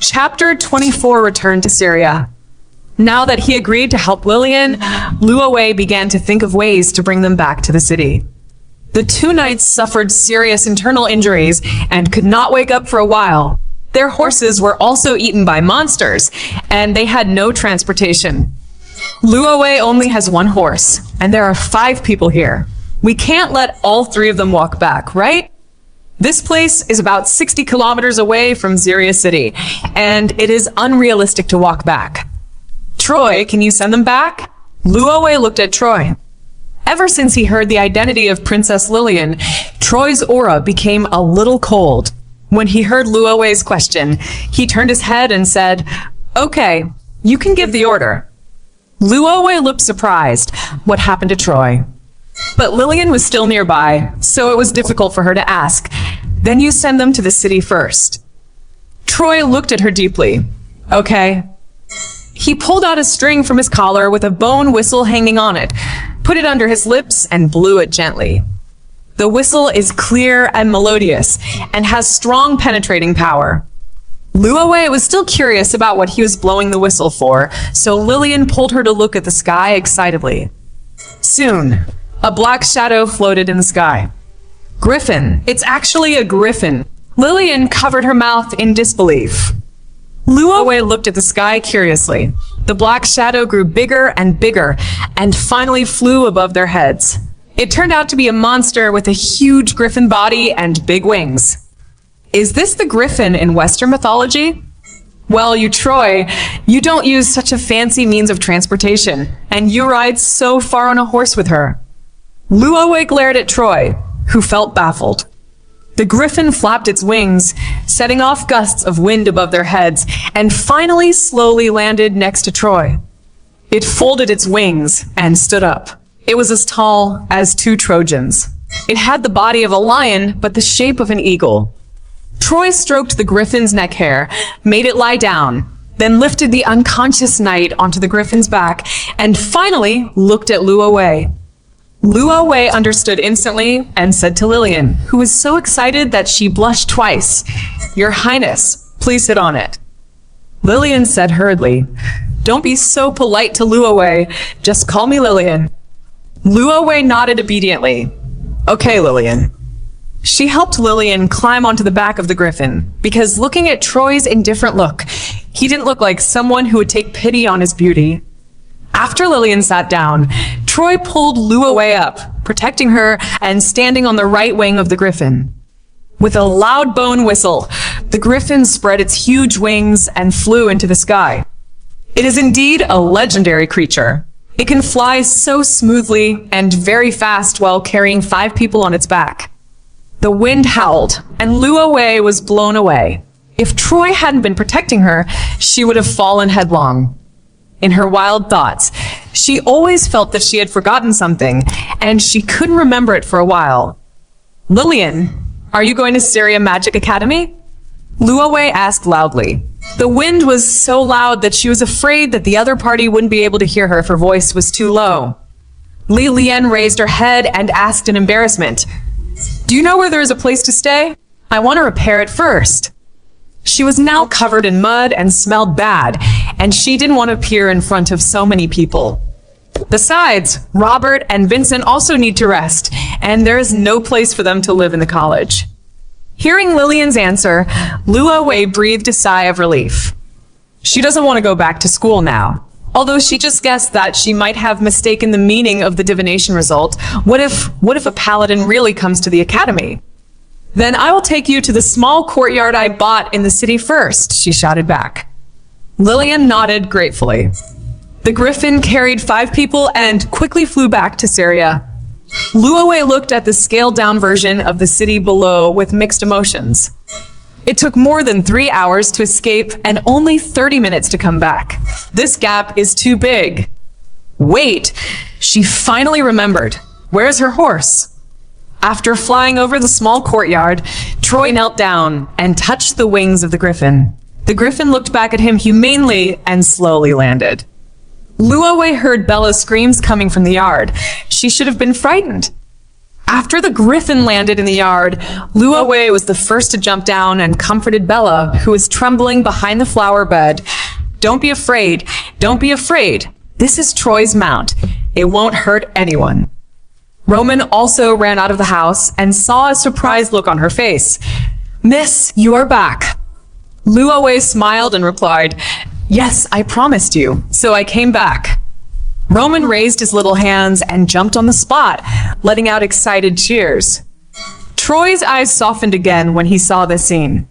Chapter 24 returned to Syria. Now that he agreed to help Lillian, Luowei began to think of ways to bring them back to the city. The two knights suffered serious internal injuries and could not wake up for a while. Their horses were also eaten by monsters, and they had no transportation. Luowei only has one horse, and there are 5 people here. We can't let all 3 of them walk back, right? This place is about 60 kilometers away from Syria City, and it is unrealistic to walk back. Troy, can you send them back? Luowei looked at Troy. Ever since he heard the identity of Princess Lillian, Troy's aura became a little cold. When he heard Luowei's question, he turned his head and said, "Okay, you can give the order." Luowei looked surprised. What happened to Troy? But Lillian was still nearby, so it was difficult for her to ask. Then you send them to the city first. Troy looked at her deeply. Okay. He pulled out a string from his collar with a bone whistle hanging on it, put it under his lips, and blew it gently. The whistle is clear and melodious, and has strong penetrating power. Luowei was still curious about what he was blowing the whistle for, so Lillian pulled her to look at the sky excitedly. Soon, a black shadow floated in the sky. Griffin. It's actually a griffin. Lillian covered her mouth in disbelief. Luowei looked at the sky curiously. The black shadow grew bigger and bigger, and finally flew above their heads. It turned out to be a monster with a huge griffin body and big wings. Is this the griffin in Western mythology? Well, you Troy, you don't use such a fancy means of transportation, and you ride so far on a horse with her. Luowei glared at Troy, who felt baffled. The griffin flapped its wings, setting off gusts of wind above their heads, and finally slowly landed next to Troy. It folded its wings and stood up. It was as tall as 2 Trojans. It had the body of a lion, but the shape of an eagle. Troy stroked the griffin's neck hair, made it lie down, then lifted the unconscious knight onto the griffin's back, and finally looked at Luowei. Luowei understood instantly and said to Lillian, who was so excited that she blushed twice, "Your Highness, please sit on it." Lillian said hurriedly, "Don't be so polite to Luowei. Just call me Lillian." Luowei nodded obediently. "Okay, Lillian." She helped Lillian climb onto the back of the griffin, because looking at Troy's indifferent look, he didn't look like someone who would take pity on his beauty. After Lillian sat down, Troy pulled Luowei up, protecting her and standing on the right wing of the griffin. With a loud bone whistle, the griffin spread its huge wings and flew into the sky. It is indeed a legendary creature. It can fly so smoothly and very fast while carrying 5 people on its back. The wind howled, and Luowei was blown away. If Troy hadn't been protecting her, she would have fallen headlong. In her wild thoughts, she always felt that she had forgotten something, and she couldn't remember it for a while. "Lillian, are you going to Syria Magic Academy?" Luowei asked loudly. The wind was so loud that she was afraid that the other party wouldn't be able to hear her if her voice was too low. Lillian raised her head and asked in embarrassment, "Do you know where there is a place to stay? I want to repair it first." She was now covered in mud and smelled bad, and she didn't want to appear in front of so many people. Besides, Robert and Vincent also need to rest, and there is no place for them to live in the college. Hearing Lillian's answer, Luowei breathed a sigh of relief. She doesn't want to go back to school now. Although she just guessed that she might have mistaken the meaning of the divination result. What if a paladin really comes to the academy? "Then I will take you to the small courtyard I bought in the city first," she shouted back. Lillian nodded gratefully. The griffin carried 5 people and quickly flew back to Syria. Luowei looked at the scaled-down version of the city below with mixed emotions. It took more than 3 hours to escape and only 30 minutes to come back. This gap is too big. Wait, she finally remembered. Where's her horse? After flying over the small courtyard, Troy knelt down and touched the wings of the griffin. The griffin looked back at him humanely and slowly landed. Luowei heard Bella's screams coming from the yard. She should have been frightened. After the griffin landed in the yard, Luo Wei was the first to jump down and comforted Bella, who was trembling behind the flower bed. Don't be afraid. Don't be afraid. This is Troy's mount. It won't hurt anyone. Roman also ran out of the house and saw a surprised look on her face. Miss, you are back. Luo Wei smiled and replied, Yes, I promised you, so I came back. Roman raised his little hands and jumped on the spot, letting out excited cheers. Troy's eyes softened again when he saw this scene.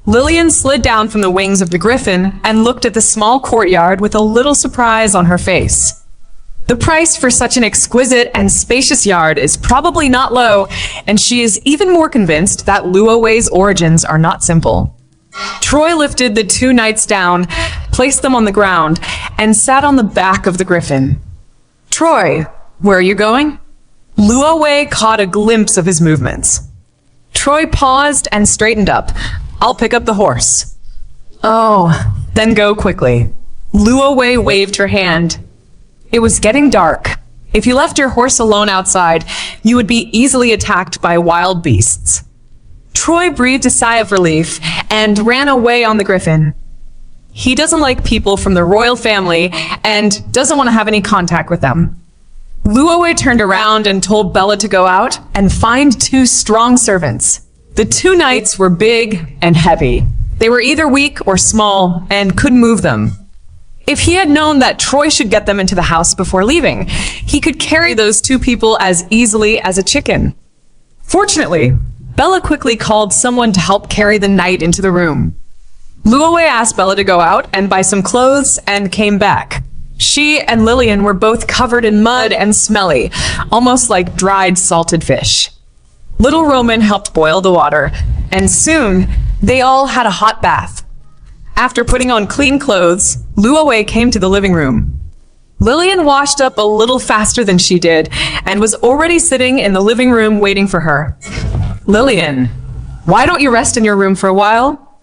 Lillian slid down from the wings of the griffin and looked at the small courtyard with a little surprise on her face. The price for such an exquisite and spacious yard is probably not low, and she is even more convinced that Luo Wei's origins are not simple. Troy lifted the two knights down, placed them on the ground, and sat on the back of the griffin. Troy, where are you going? Luo Wei caught a glimpse of his movements. Troy paused and straightened up. I'll pick up the horse. Oh, then go quickly. Luo Wei waved her hand. It was getting dark. If you left your horse alone outside, you would be easily attacked by wild beasts. Troy breathed a sigh of relief and ran away on the griffin. He doesn't like people from the royal family and doesn't want to have any contact with them. Luo Wei turned around and told Bella to go out and find two strong servants. The two knights were big and heavy. They were either weak or small and couldn't move them. If he had known that Troy should get them into the house before leaving, he could carry those two people as easily as a chicken. Fortunately, Bella quickly called someone to help carry the knight into the room. Luo Wei asked Bella to go out and buy some clothes and came back. She and Lillian were both covered in mud and smelly, almost like dried salted fish. Little Roman helped boil the water, and soon they all had a hot bath. After putting on clean clothes, Luo Wei came to the living room. Lillian washed up a little faster than she did and was already sitting in the living room waiting for her. Lillian, why don't you rest in your room for a while?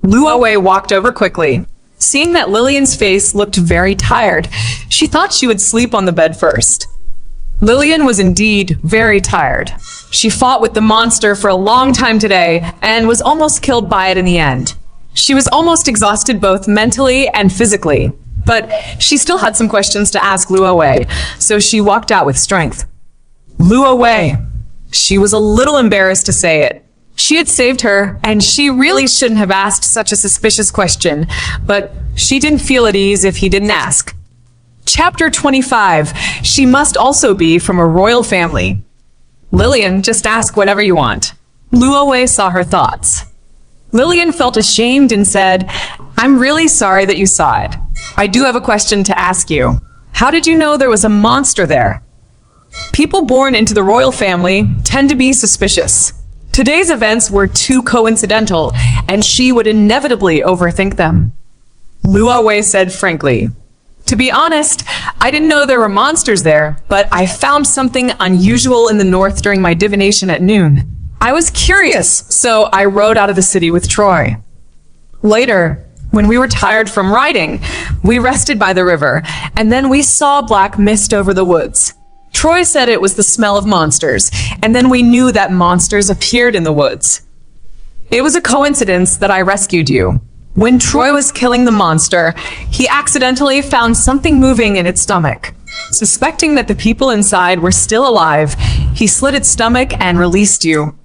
Luo Wei walked over quickly. Seeing that Lillian's face looked very tired, she thought she would sleep on the bed first. Lillian was indeed very tired. She fought with the monster for a long time today and was almost killed by it in the end. She was almost exhausted both mentally and physically, but she still had some questions to ask Luo Wei, so she walked out with strength. Luo Wei. She was a little embarrassed to say it. She had saved her, and she really shouldn't have asked such a suspicious question, but she didn't feel at ease if he didn't ask. Chapter 25. She must also be from a royal family. Lillian, just ask whatever you want. Luo Wei saw her thoughts. Lillian felt ashamed and said, I'm really sorry that you saw it. I do have a question to ask you. How did you know there was a monster there? People born into the royal family tend to be suspicious. Today's events were too coincidental, and she would inevitably overthink them. Luo Wei said frankly, To be honest, I didn't know there were monsters there, but I found something unusual in the north during my divination at noon. I was curious, so I rode out of the city with Troy. Later, when we were tired from riding, we rested by the river, and then we saw black mist over the woods. Troy said it was the smell of monsters, and then we knew that monsters appeared in the woods. It was a coincidence that I rescued you. When Troy was killing the monster, he accidentally found something moving in its stomach. Suspecting that the people inside were still alive, he slit its stomach and released you.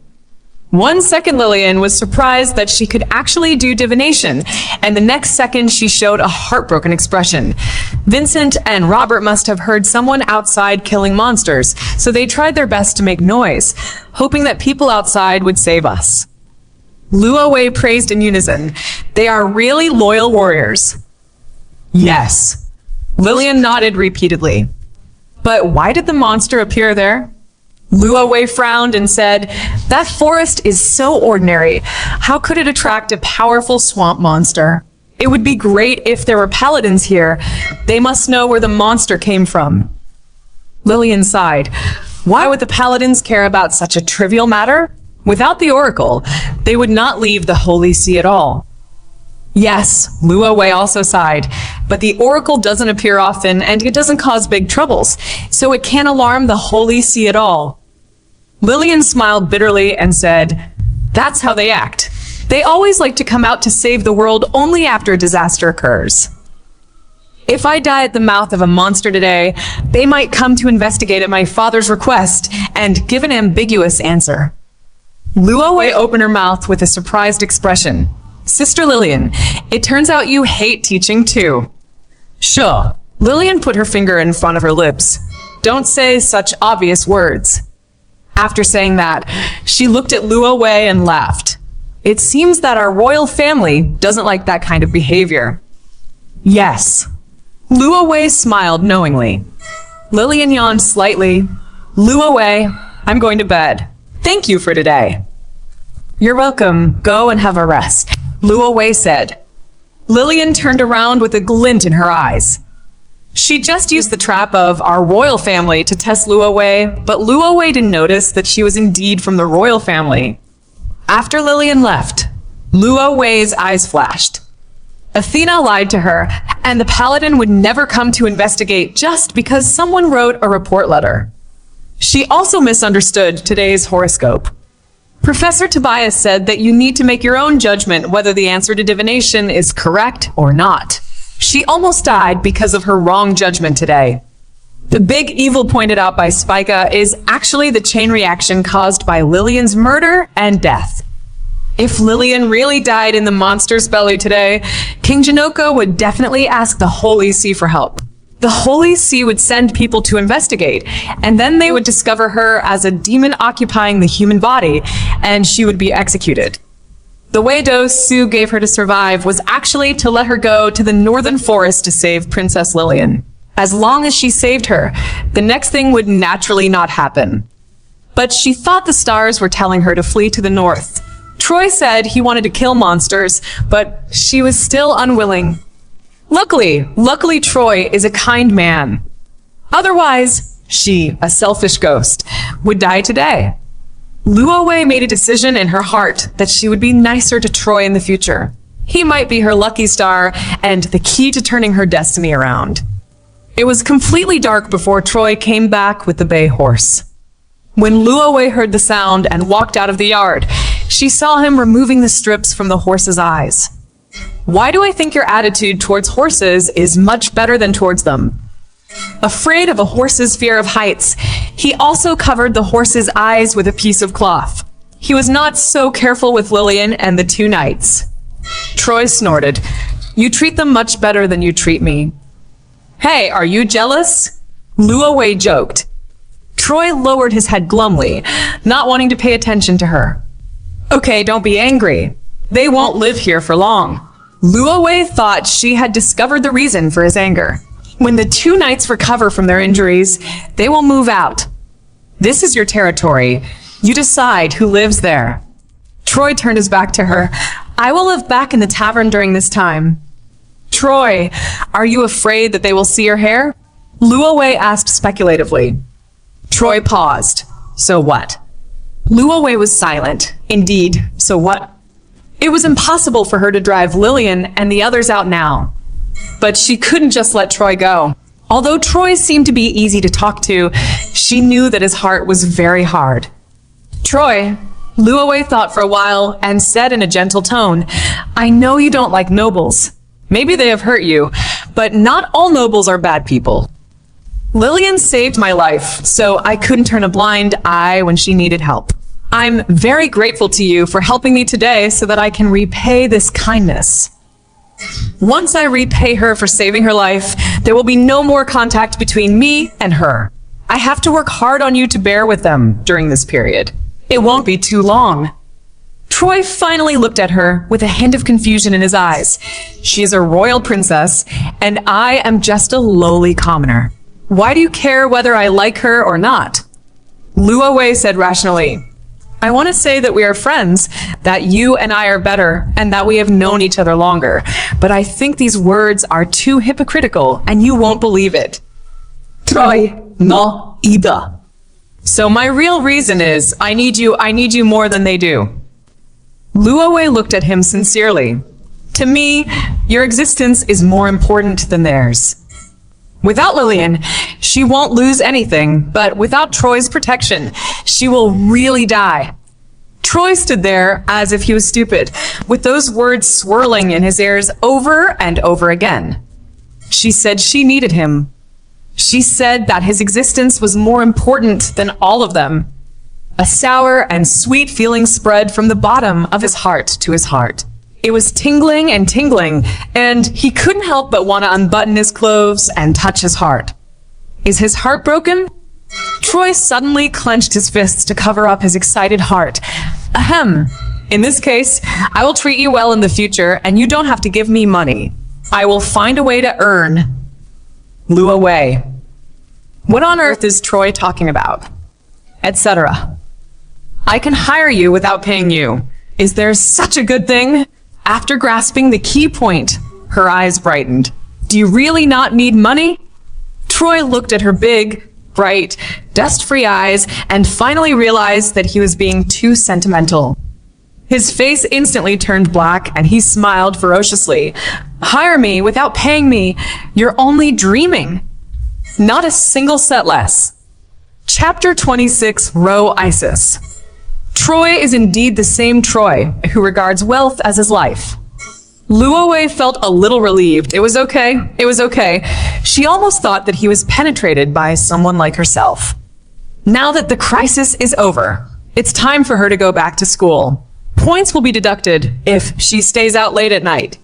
1 second Lillian was surprised that she could actually do divination, and the next second she showed a heartbroken expression. Vincent and Robert must have heard someone outside killing monsters, so they tried their best to make noise, hoping that people outside would save us. Luo Wei praised in unison. They are really loyal warriors. Yes. Lillian nodded repeatedly. But why did the monster appear there? Luo Wei frowned and said, That forest is so ordinary. How could it attract a powerful swamp monster? It would be great if there were paladins here. They must know where the monster came from. Lillian sighed. Why would the paladins care about such a trivial matter? Without the oracle, they would not leave the Holy See at all. Yes, Luo Wei also sighed, but the oracle doesn't appear often and it doesn't cause big troubles, so it can't alarm the Holy See at all. Lillian smiled bitterly and said, "That's how they act. They always like to come out to save the world only after a disaster occurs. If I die at the mouth of a monster today, they might come to investigate at my father's request and give an ambiguous answer." Luo Wei opened her mouth with a surprised expression. "Sister Lillian, it turns out you hate teaching too." "Sure." Lillian put her finger in front of her lips. "Don't say such obvious words." After saying that, she looked at Luo Wei and laughed. "It seems that our royal family doesn't like that kind of behavior." "Yes." Luo Wei smiled knowingly. Lillian yawned slightly. "Luo Wei, I'm going to bed. Thank you for today." "You're welcome. Go and have a rest," Luo Wei said. Lillian turned around with a glint in her eyes. She just used the trap of our royal family to test Luo Wei, but Luo Wei didn't notice that she was indeed from the royal family. After Lillian left, Luo Wei's eyes flashed. Athena lied to her, and the paladin would never come to investigate just because someone wrote a report letter. She also misunderstood today's horoscope. Professor Tobias said that you need to make your own judgment whether the answer to divination is correct or not. She almost died because of her wrong judgment today. The big evil pointed out by Spica is actually the chain reaction caused by Lillian's murder and death. If Lillian really died in the monster's belly today, King Jinoko would definitely ask the Holy See for help. The Holy See would send people to investigate, and then they would discover her as a demon occupying the human body, and she would be executed. The way dose Su gave her to survive was actually to let her go to the northern forest to save Princess Lillian. As long as she saved her, the next thing would naturally not happen. But she thought the stars were telling her to flee to the north. Troy said he wanted to kill monsters, but she was still unwilling. Luckily Troy is a kind man. Otherwise, she, a selfish ghost, would die today. Luo Wei made a decision in her heart that she would be nicer to Troy in the future. He might be her lucky star and the key to turning her destiny around. It was completely dark before Troy came back with the bay horse. When Luo Wei heard the sound and walked out of the yard, she saw him removing the strips from the horse's eyes. Why do I think your attitude towards horses is much better than towards them? Afraid of a horse's fear of heights, he also covered the horse's eyes with a piece of cloth. He was not so careful with Lillian and the two knights. Troy snorted. "You treat them much better than you treat me." "Hey, are you jealous?" Luo Wei joked. Troy lowered his head glumly, not wanting to pay attention to her. "Okay, don't be angry. They won't live here for long." Luo Wei thought she had discovered the reason for his anger. When the two knights recover from their injuries, they will move out. This is your territory. You decide who lives there. Troy turned his back to her. "I will live back in the tavern during this time." "Troy, are you afraid that they will see your hair?" Luo Wei asked speculatively. Troy paused. "So what?" Luo Wei was silent. Indeed, so what? It was impossible for her to drive Lillian and the others out now. But she couldn't just let Troy go. Although Troy seemed to be easy to talk to, she knew that his heart was very hard. "Troy," Luo Wei thought for a while and said in a gentle tone, "I know you don't like nobles. Maybe they have hurt you, but not all nobles are bad people. Lillian saved my life, so I couldn't turn a blind eye when she needed help. I'm very grateful to you for helping me today so that I can repay this kindness. Once I repay her for saving her life, there will be no more contact between me and her. I have to work hard on you to bear with them during this period. It won't be too long." Troy finally looked at her with a hint of confusion in his eyes. She is a royal princess, and I am just a lowly commoner. Why do you care whether I like her or not? Luo Wei said rationally, "I want to say that we are friends, that you and I are better, and that we have known each other longer. But I think these words are too hypocritical, and you won't believe it." Troy, no, ida. "So my real reason is, I need you more than they do." Luo Wei looked at him sincerely. "To me, your existence is more important than theirs. Without Lillian, she won't lose anything, but without Troy's protection, She will really die. Troy stood there as if he was stupid, with those words swirling in his ears over and over again. She said she needed him. She said that his existence was more important than all of them. A sour and sweet feeling spread from the bottom of his heart to his heart. It was tingling and tingling, and he couldn't help but want to unbutton his clothes and touch his heart. Is his heart broken? Troy suddenly clenched his fists to cover up his excited heart. Ahem. In this case, I will treat you well in the future, and you don't have to give me money. I will find a way to earn Luo Wei. What on earth is Troy talking about? Etc. I can hire you without paying you. Is there such a good thing? After grasping the key point, her eyes brightened. Do you really not need money? Troy looked at her big, bright, dust-free eyes and finally realized that he was being too sentimental. His face instantly turned black and he smiled ferociously. Hire me without paying me. You're only dreaming. Not a single cent less. Chapter 26, Roe Isis. Troy is indeed the same Troy who regards wealth as his life. Luo Wei felt a little relieved. It was okay. It was okay. She almost thought that he was penetrated by someone like herself. Now that the crisis is over, it's time for her to go back to school. Points will be deducted if she stays out late at night.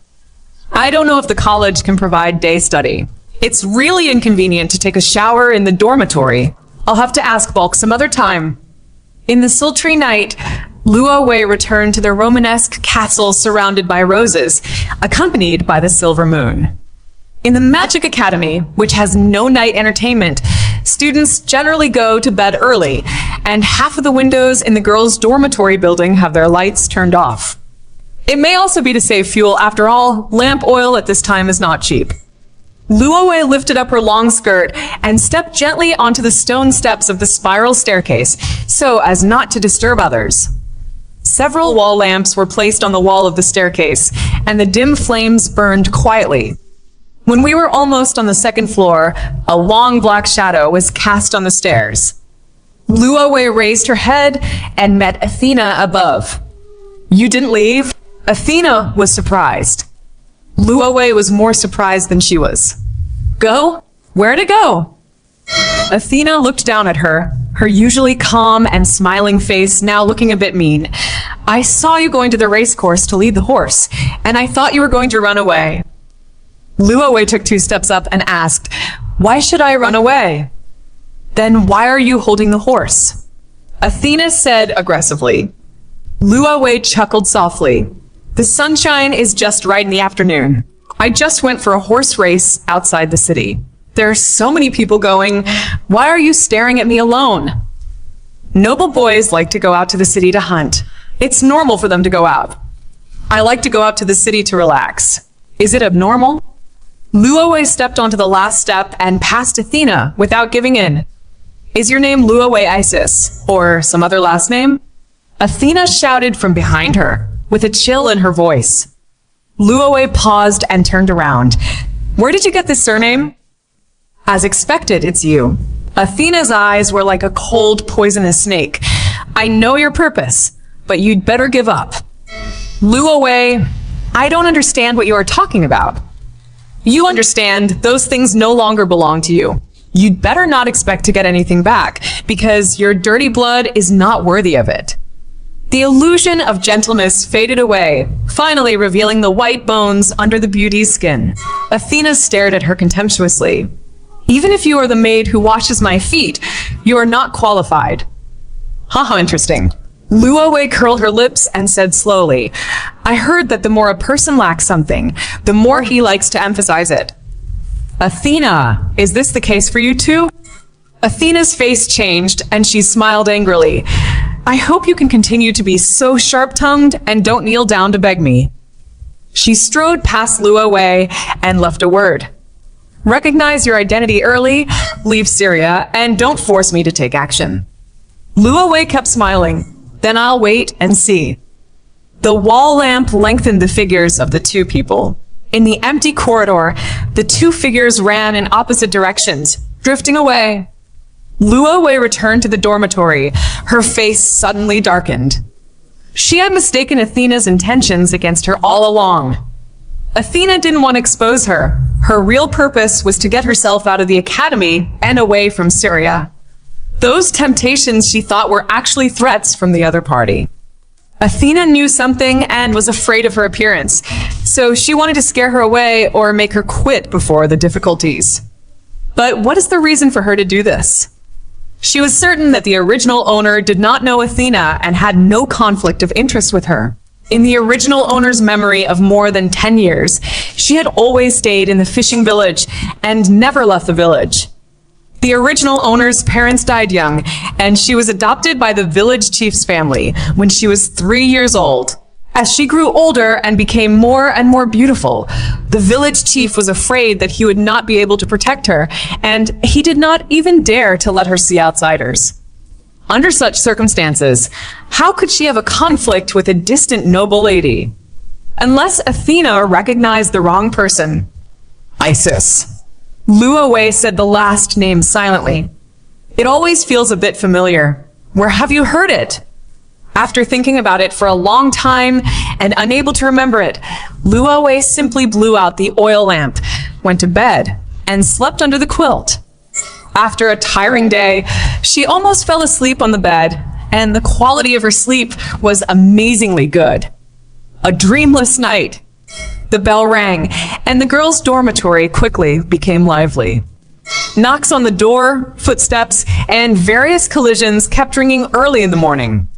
I don't know if the college can provide day study. It's really inconvenient to take a shower in the dormitory. I'll have to ask Bulk some other time. In the sultry night, Luo Wei returned to the Romanesque castle surrounded by roses, accompanied by the silver moon. In the Magic Academy, which has no night entertainment, students generally go to bed early, and half of the windows in the girls' dormitory building have their lights turned off. It may also be to save fuel. After all, lamp oil at this time is not cheap. Luo Wei lifted up her long skirt and stepped gently onto the stone steps of the spiral staircase, so as not to disturb others. Several wall lamps were placed on the wall of the staircase, and the dim flames burned quietly. When we were almost on the second floor, a long black shadow was cast on the stairs. Luo Wei raised her head and met Athena above. You didn't leave? Athena was surprised. Luo Wei was more surprised than she was. Go? Where to go? Athena looked down at her, her usually calm and smiling face now looking a bit mean. I saw you going to the race course to lead the horse, and I thought you were going to run away. Luo Wei took 2 steps up and asked, Why should I run away? Then why are you holding the horse? Athena said aggressively. Luo Wei chuckled softly. The sunshine is just right in the afternoon. I just went for a horse race outside the city. There are so many people going. Why are you staring at me alone? Noble boys like to go out to the city to hunt. It's normal for them to go out. I like to go out to the city to relax. Is it abnormal? Luo Wei stepped onto the last step and passed Athena without giving in. Is your name Luo Wei Isis, or some other last name? Athena shouted from behind her, with a chill in her voice. Luo Wei paused and turned around. Where did you get this surname? As expected, it's you. Athena's eyes were like a cold, poisonous snake. I know your purpose, but you'd better give up. Luo Wei, I don't understand what you are talking about. You understand, those things no longer belong to you. You'd better not expect to get anything back, because your dirty blood is not worthy of it. The illusion of gentleness faded away, finally revealing the white bones under the beauty's skin. Athena stared at her contemptuously. Even if you are the maid who washes my feet, you are not qualified. Haha, interesting. Luo Wei curled her lips and said slowly, I heard that the more a person lacks something, the more he likes to emphasize it. Athena, is this the case for you too? Athena's face changed and she smiled angrily. I hope you can continue to be so sharp-tongued and don't kneel down to beg me. She strode past Luo Wei and left a word. Recognize your identity early, leave Syria, and don't force me to take action. Luo Wei kept smiling. Then I'll wait and see. The wall lamp lengthened the figures of the 2 people. In the empty corridor, the 2 figures ran in opposite directions, drifting away. Luo Wei returned to the dormitory. Her face suddenly darkened. She had mistaken Athena's intentions against her all along. Athena didn't want to expose her. Her real purpose was to get herself out of the academy and away from Syria. Those temptations she thought were actually threats from the other party. Athena knew something and was afraid of her appearance, so she wanted to scare her away or make her quit before the difficulties. But what is the reason for her to do this? She was certain that the original owner did not know Athena and had no conflict of interest with her. In the original owner's memory of more than 10 years, she had always stayed in the fishing village and never left the village. The original owner's parents died young, and she was adopted by the village chief's family when she was 3 years old. As she grew older and became more and more beautiful, the village chief was afraid that he would not be able to protect her, and he did not even dare to let her see outsiders. Under such circumstances, how could she have a conflict with a distant noble lady? Unless Athena recognized the wrong person. Isis. Luo Wei said the last name silently. It always feels a bit familiar. Where have you heard it? After thinking about it for a long time and unable to remember it, Luo Wei simply blew out the oil lamp, went to bed, and slept under the quilt. After a tiring day, she almost fell asleep on the bed, and the quality of her sleep was amazingly good. A dreamless night. The bell rang, and the girls' dormitory quickly became lively. Knocks on the door, footsteps, and various collisions kept ringing early in the morning.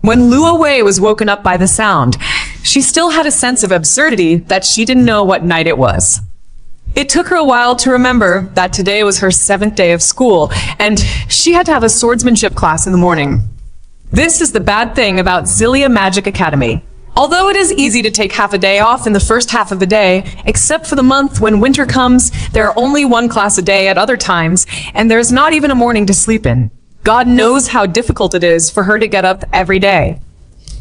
When Luo Wei was woken up by the sound, she still had a sense of absurdity that she didn't know what night it was. It took her a while to remember that today was her 7th day of school, and she had to have a swordsmanship class in the morning. This is the bad thing about Xillia Magic Academy. Although it is easy to take half a day off in the first half of the day, except for the month when winter comes, there are only one class a day at other times, and there's not even a morning to sleep in. God knows how difficult it is for her to get up every day.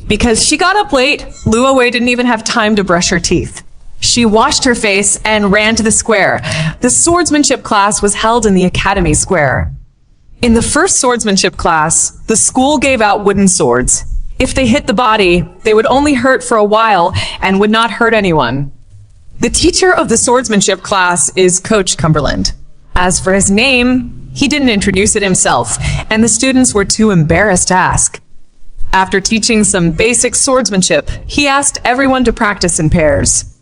Because she got up late, Luo Wei didn't even have time to brush her teeth. She washed her face and ran to the square. The swordsmanship class was held in the academy square. In the first swordsmanship class, the school gave out wooden swords. If they hit the body, they would only hurt for a while and would not hurt anyone. The teacher of the swordsmanship class is Coach Cumberland. As for his name, he didn't introduce it himself, and the students were too embarrassed to ask. After teaching some basic swordsmanship, he asked everyone to practice in pairs.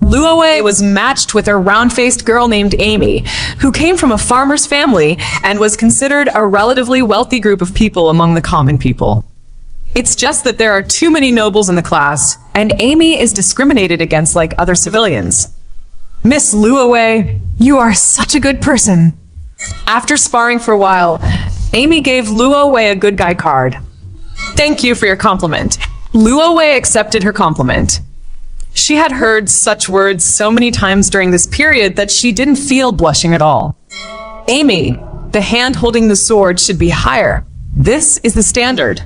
Luo Wei was matched with a round-faced girl named Amy, who came from a farmer's family and was considered a relatively wealthy group of people among the common people. It's just that there are too many nobles in the class, and Amy is discriminated against like other civilians. Miss Luo Wei, you are such a good person. After sparring for a while, Amy gave Luo Wei a good guy card. Thank you for your compliment. Luo Wei accepted her compliment. She had heard such words so many times during this period that she didn't feel blushing at all. Amy, the hand holding the sword should be higher. This is the standard.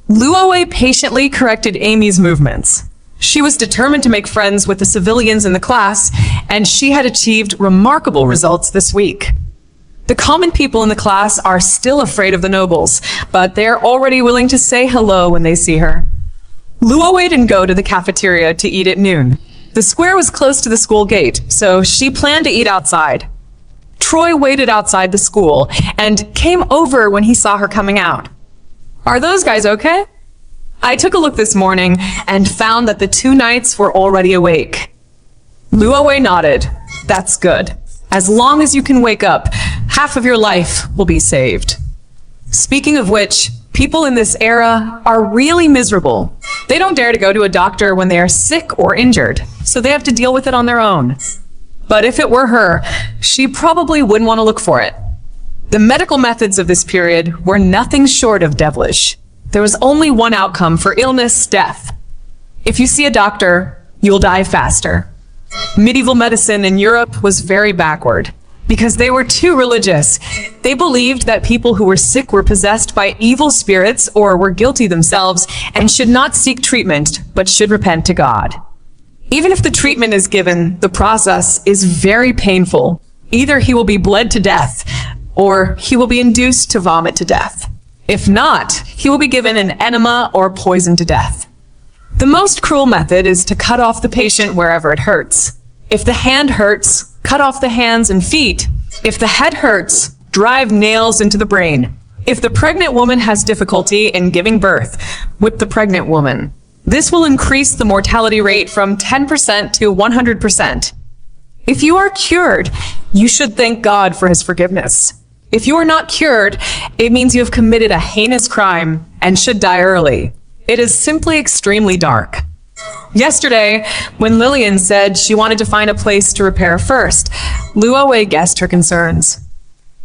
Luo Wei patiently corrected Amy's movements. She was determined to make friends with the civilians in the class, and she had achieved remarkable results this week. The common people in the class are still afraid of the nobles, but they are already willing to say hello when they see her. Luo Wei didn't go to the cafeteria to eat at noon. The square was close to the school gate, so she planned to eat outside. Troy waited outside the school and came over when he saw her coming out. Are those guys okay? I took a look this morning and found that the 2 knights were already awake. Luo Wei nodded. That's good. As long as you can wake up, half of your life will be saved. Speaking of which, people in this era are really miserable. They don't dare to go to a doctor when they are sick or injured, so they have to deal with it on their own. But if it were her, she probably wouldn't want to look for it. The medical methods of this period were nothing short of devilish. There was only one outcome for illness: death. If you see a doctor, you'll die faster. Medieval medicine in Europe was very backward because they were too religious. They believed that people who were sick were possessed by evil spirits or were guilty themselves and should not seek treatment, but should repent to God. Even if the treatment is given, the process is very painful. Either he will be bled to death, or he will be induced to vomit to death. If not, he will be given an enema or poisoned to death. The most cruel method is to cut off the patient wherever it hurts. If the hand hurts, cut off the hands and feet. If the head hurts, drive nails into the brain. If the pregnant woman has difficulty in giving birth, whip the pregnant woman. This will increase the mortality rate from 10% to 100%. If you are cured, you should thank God for his forgiveness. If you are not cured, it means you have committed a heinous crime and should die early. It is simply extremely dark. Yesterday, when Lillian said she wanted to find a place to repair first, Luo Wei guessed her concerns.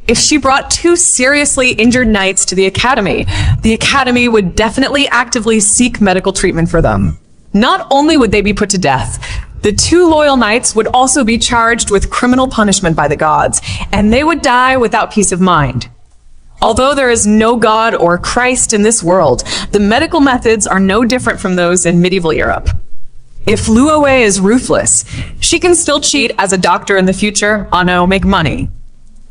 If she brought two seriously injured knights to the academy would definitely actively seek medical treatment for them. Not only would they be put to death, the two loyal knights would also be charged with criminal punishment by the gods, and they would die without peace of mind. Although there is no God or Christ in this world, the medical methods are no different from those in medieval Europe. If Luo Wei is ruthless, she can still cheat as a doctor in the future, make money.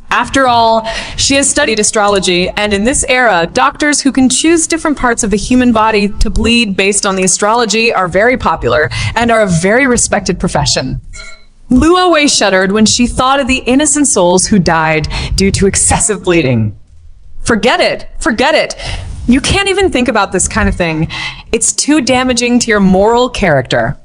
After all, she has studied astrology, and in this era, doctors who can choose different parts of the human body to bleed based on the astrology are very popular and are a very respected profession. Luo Wei shuddered when she thought of the innocent souls who died due to excessive bleeding. Forget it. You can't even think about this kind of thing. It's too damaging to your moral character.